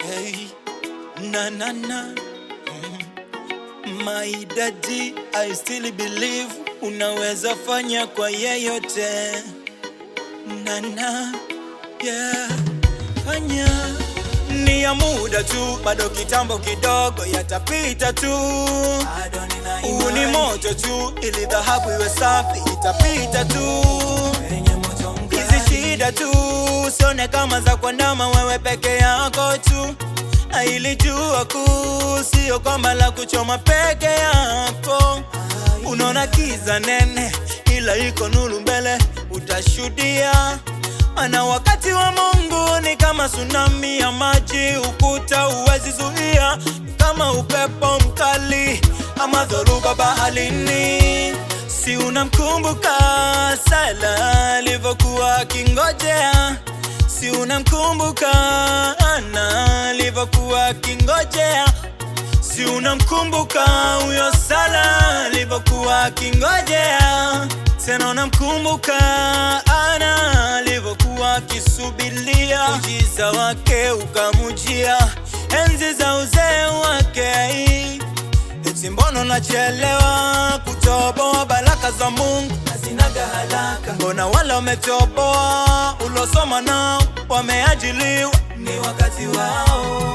Hey, na na na. My daddy, I still believe unaweza fanya kwa yeyote. Na na, yeah, fanya. Ni ya muda tu, bado kitambo kidogo yatapita tu. Huu ni moto tu, ili dhahabu iwe safi itapita tu. Hizi shida tu, sione kama za kuandama wewe peke yako tu. Ailijua kuu, sio kwamba la kuchoma peke yako. Unaona kiza nene, ila iko nuru mbele, utashuhudia. Maana wakati wa Mungu ni kama tsunami ya maji, ukuta uwezi zuia. Kama upepo mkali ama dhoruba baharini. Si unamkumbuka Sala alivyokuwa akingojea? Si unamkumbuka Ana alivyokuwa akingojea? Si unamkumbuka huyo Sala alivyokuwa akingojea? Tena unamkumbuka Ana alivyokuwa akisubiria muujiza wake ukamujia enzi za uzee wake. Eti mbona unachelewa kutoboa baraka za Mungu? Hazinaga haraka. Mbona wala umetoboa ulosoma nao wameajiliwa, ni wakati wao.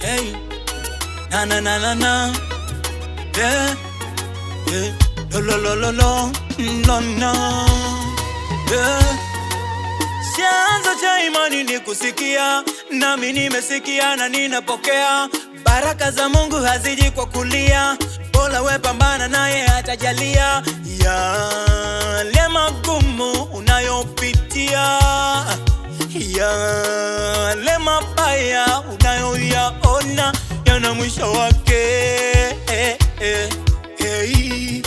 Hey, na na na na na, yeah, yeah, lo lo lo lo lo, no no, yeah. Chanzo cha imani ni kusikia, nami nimesikia na ninapokea. Baraka za Mungu haziji kwa kulia, bora we pambana naye atajalia. Yale magumu unayopitia, yale mabaya unayoyaona yana mwisho wake. Hey,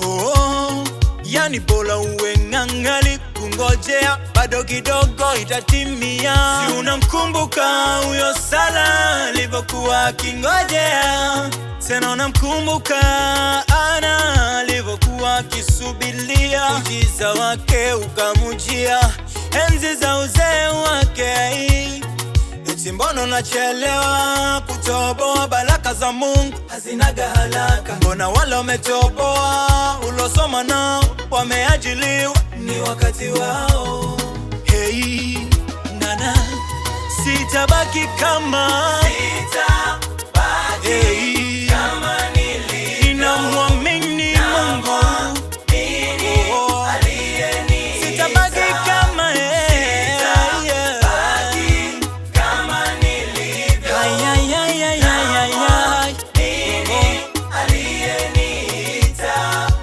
oh, yani bora uwe ng'ang'ali kungojea, bado kidogo itatimia. Si unamkumbuka huyo Sala alivyokuwa akingojea? Tena unamkumbuka Ana alivyokuwa akisubiria muujiza wake ukamujia enzi za uzee wake. Eti mbona unachelewa kutoboa baraka za Mungu? Hazinaga haraka. Mbona wala umetoboa ulosoma nao wameajiliwa, ni wakati wao. Hey, nana, sitabaki kama hey, kama ninamwamini Mungu. Sitabaki kama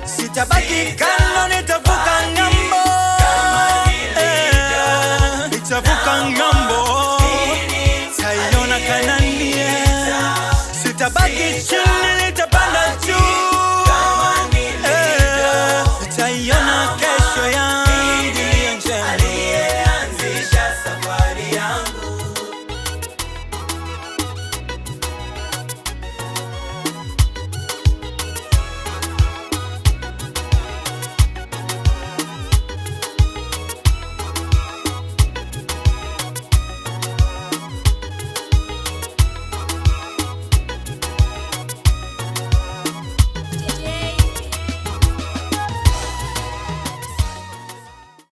sitabaki kama nitavuka ngambo, nitavuka ngambo, taiona Kanani. Sitabaki chini,